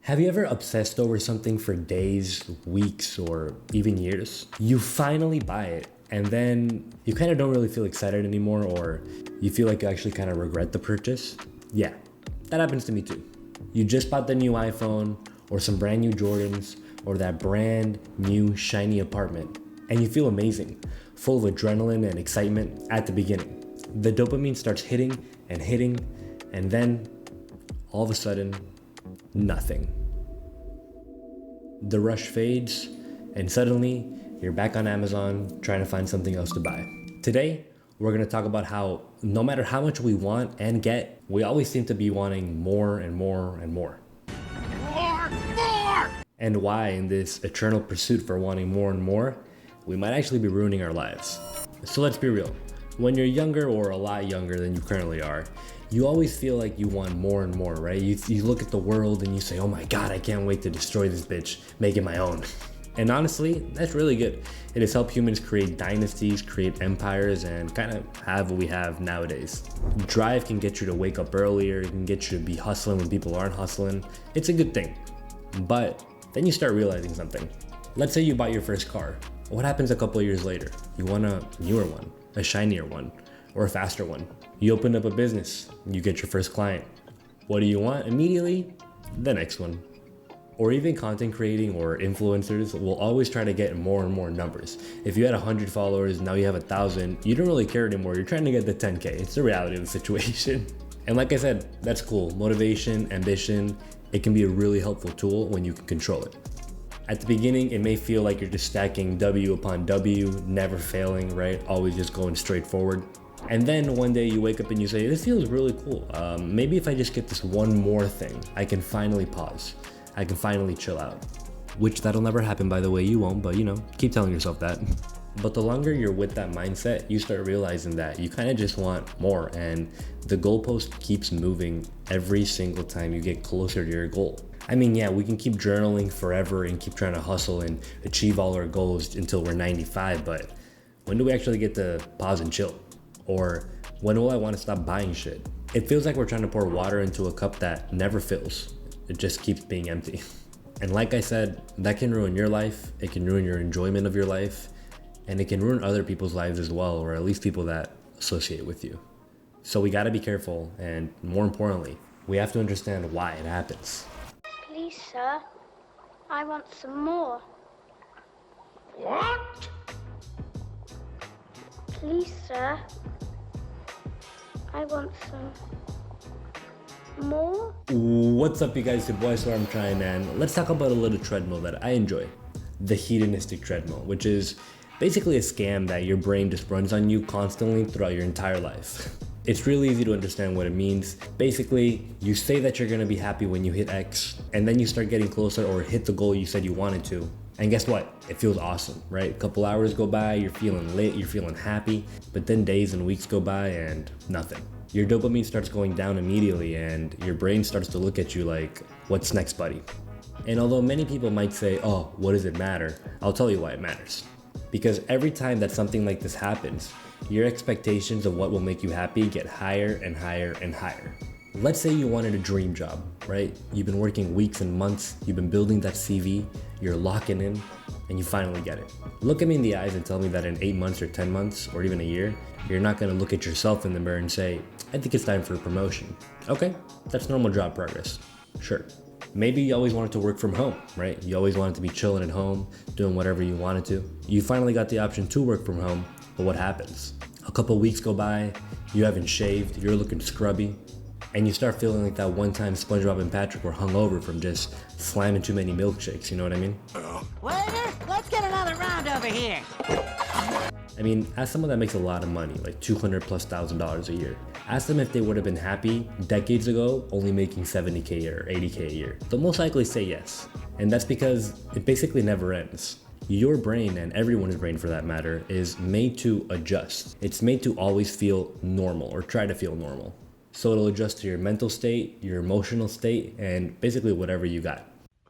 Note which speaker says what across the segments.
Speaker 1: Have you ever obsessed over something for days, weeks, or even years? You finally buy it, and then you kind of don't really feel excited anymore, or you feel like you actually kind of regret the purchase? Yeah, that happens to me too. You just bought the new iPhone, or some brand new Jordans, or that brand new shiny apartment, and you feel amazing, full of adrenaline and excitement at the beginning. The dopamine starts hitting, and then all of a sudden, nothing. The rush fades, and suddenly you're back on Amazon trying to find something else to buy. Today, we're gonna talk about how no matter how much we want and get, we always seem to be wanting more and more and more. More! And why, in this eternal pursuit for wanting more and more, we might actually be ruining our lives. So let's be real. When you're younger or a lot younger than you currently are, you always feel like you want more and more, right? You look at the world and you say, oh my God, I can't wait to destroy this bitch, make it my own. And honestly, that's really good. It has helped humans create dynasties, create empires, and kind of have what we have nowadays. Drive can get you to wake up earlier, it can get you to be hustling when people aren't hustling. It's a good thing. But then you start realizing something. Let's say you bought your first car. What happens a couple of years later? You want a newer one, a shinier one, or a faster one. You open up a business, you get your first client. What do you want immediately? The next one. Or even content creating or influencers will always try to get more and more numbers. If you had 100 followers, now you have 1,000, you don't really care anymore. You're trying to get the 10K. It's the reality of the situation. And like I said, that's cool. Motivation, ambition, it can be a really helpful tool when you can control it. At the beginning, it may feel like you're just stacking W upon W, never failing, right? Always just going straight forward. And then one day you wake up and you say, this feels really cool. Maybe if I just get this one more thing, I can finally pause. I can finally chill out. Which that'll never happen, by the way, you won't, but keep telling yourself that. But the longer you're with that mindset, you start realizing that you kind of just want more, and the goalpost keeps moving every single time you get closer to your goal. I mean, yeah, we can keep journaling forever and keep trying to hustle and achieve all our goals until we're 95, but when do we actually get to pause and chill? Or when will I want to stop buying shit? It feels like we're trying to pour water into a cup that never fills. It just keeps being empty. And like I said, that can ruin your life, it can ruin your enjoyment of your life, and it can ruin other people's lives as well, or at least people that associate with you. So we gotta be careful, and more importantly, we have to understand why it happens.
Speaker 2: Please, sir, I want some more.
Speaker 3: What?
Speaker 2: Please, sir, I want some more.
Speaker 1: What's up, you guys? Your boy SwarmTrying, and let's talk about a little treadmill that I enjoy. The hedonistic treadmill, which is basically a scam that your brain just runs on you constantly throughout your entire life. It's really easy to understand what it means. Basically, you say that you're gonna be happy when you hit X, and then you start getting closer or hit the goal you said you wanted to. And guess what? It feels awesome, right? A couple hours go by, you're feeling lit, you're feeling happy, but then days and weeks go by and nothing. Your dopamine starts going down immediately, and your brain starts to look at you like, what's next, buddy? And although many people might say, oh, what does it matter? I'll tell you why it matters. Because every time that something like this happens, your expectations of what will make you happy get higher and higher and higher. Let's say you wanted a dream job, right? You've been working weeks and months, you've been building that CV, you're locking in, and you finally get it. Look at me in the eyes and tell me that in 8 months or 10 months or even a year, you're not gonna look at yourself in the mirror and say, I think it's time for a promotion. Okay, that's normal job progress, sure. Maybe you always wanted to work from home, right? You always wanted to be chilling at home, doing whatever you wanted to. You finally got the option to work from home, but what happens? A couple weeks go by, you haven't shaved, you're looking scrubby, and you start feeling like that one time SpongeBob and Patrick were hungover from just slamming too many milkshakes, you know what I mean?
Speaker 4: Waiter, let's get another round over here.
Speaker 1: I mean, ask someone that makes a lot of money, like $200,000+ a year. Ask them if they would have been happy decades ago, only making 70K or 80K a year. They'll most likely say yes. And that's because it basically never ends. Your brain, and everyone's brain for that matter, is made to adjust. It's made to always feel normal, or try to feel normal. So it'll adjust to your mental state, your emotional state, and basically whatever you got.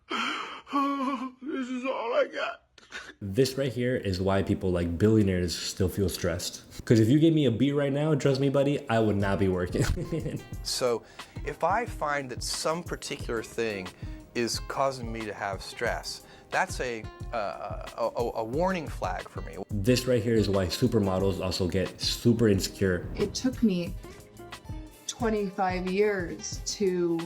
Speaker 3: This is all I got.
Speaker 1: This right here is why people like billionaires still feel stressed. Because if you gave me a beat right now, trust me, buddy, I would not be working.
Speaker 5: So if I find that some particular thing
Speaker 3: is causing me to have stress. That's a warning flag for me.
Speaker 1: This right here is why supermodels also get super insecure.
Speaker 5: It took me 25 years to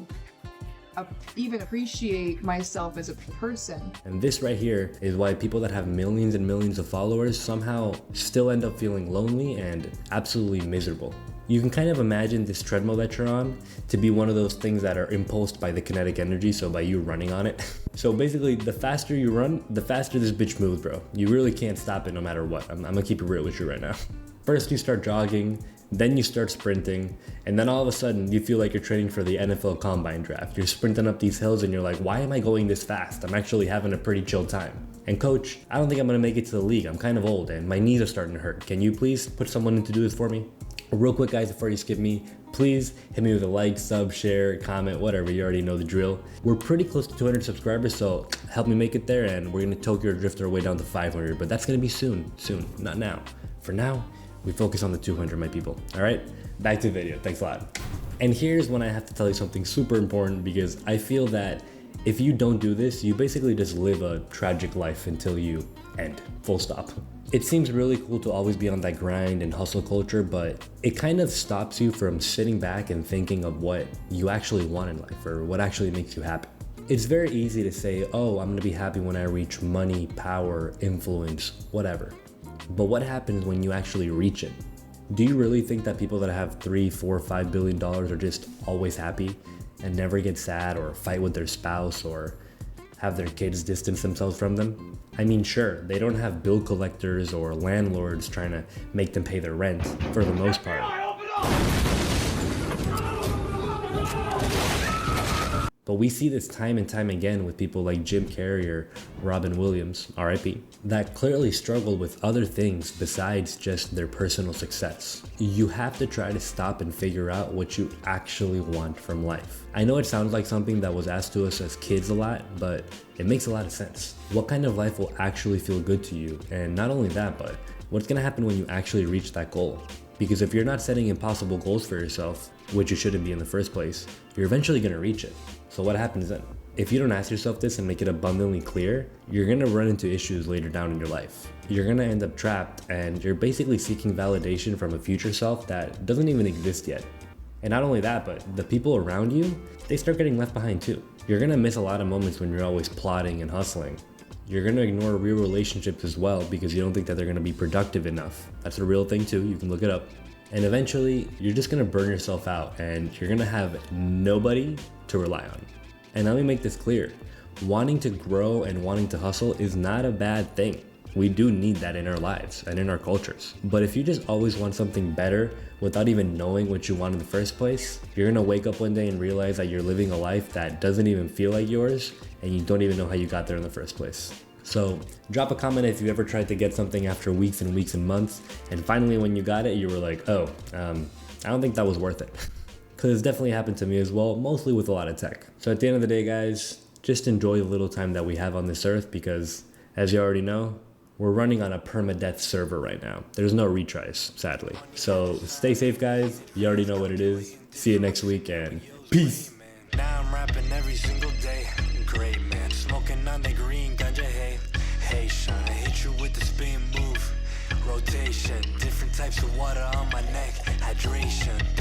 Speaker 5: even appreciate myself as a person.
Speaker 1: And this right here is why people that have millions and millions of followers somehow still end up feeling lonely and absolutely miserable. You can kind of imagine this treadmill that you're on to be one of those things that are impulsed by the kinetic energy, so by you running on it. So basically, the faster you run, the faster this bitch moves, bro. You really can't stop it no matter what. I'm gonna keep it real with you right now. First you start jogging, then you start sprinting, and then all of a sudden you feel like you're training for the NFL Combine draft. You're sprinting up these hills and you're like, why am I going this fast? I'm actually having a pretty chill time. And coach, I don't think I'm gonna make it to the league. I'm kind of old and my knees are starting to hurt. Can you please put someone in to do this for me? Real quick guys, before you skip me, please hit me with a like, sub, share, comment, whatever, you already know the drill. We're pretty close to 200 subscribers, so help me make it there, and we're gonna Tokyo Drift our way down to 500, but that's gonna be soon, not now. For now, we focus on the 200, my people, all right? Back to the video, thanks a lot. And here's when I have to tell you something super important, because I feel that if you don't do this, you basically just live a tragic life until you end, full stop. It seems really cool to always be on that grind and hustle culture, but it kind of stops you from sitting back and thinking of what you actually want in life or what actually makes you happy. It's very easy to say, oh, I'm gonna be happy when I reach money, power, influence, whatever. But what happens when you actually reach it? Do you really think that people that have $3, $4, $5 billion are just always happy and never get sad or fight with their spouse or have their kids distance themselves from them? I mean, sure, they don't have bill collectors or landlords trying to make them pay their rent for the most part. But we see this time and time again with people like Jim Carrey or Robin Williams, RIP, that clearly struggle with other things besides just their personal success. You have to try to stop and figure out what you actually want from life. I know it sounds like something that was asked to us as kids a lot, but it makes a lot of sense. What kind of life will actually feel good to you? And not only that, but what's gonna happen when you actually reach that goal? Because if you're not setting impossible goals for yourself, which you shouldn't be in the first place, you're eventually gonna reach it. So what happens then? If you don't ask yourself this and make it abundantly clear, you're gonna run into issues later down in your life. You're gonna end up trapped and you're basically seeking validation from a future self that doesn't even exist yet. And not only that, but the people around you, they start getting left behind too. You're gonna miss a lot of moments when you're always plotting and hustling. You're gonna ignore real relationships as well because you don't think that they're gonna be productive enough. That's a real thing too, you can look it up. And eventually, you're just gonna burn yourself out and you're gonna have nobody to rely on. And let me make this clear, wanting to grow and wanting to hustle is not a bad thing. We do need that in our lives and in our cultures. But if you just always want something better without even knowing what you want in the first place, you're gonna wake up one day and realize that you're living a life that doesn't even feel like yours and you don't even know how you got there in the first place. So drop a comment if you ever tried to get something after weeks and weeks and months, and finally when you got it, you were like, oh, I don't think that was worth it. Because it's definitely happened to me as well, mostly with a lot of tech. So at the end of the day, guys, just enjoy the little time that we have on this earth because, as you already know, we're running on a permadeath server right now. There's no retries, sadly. So stay safe, guys. You already know what it is. See you next week, and peace.
Speaker 6: Now I'm rapping every single day. Great man, smoking on the green ganja. Hey, Sean, I hit you with the spin move. Rotation, different types of water on my neck. Hydration.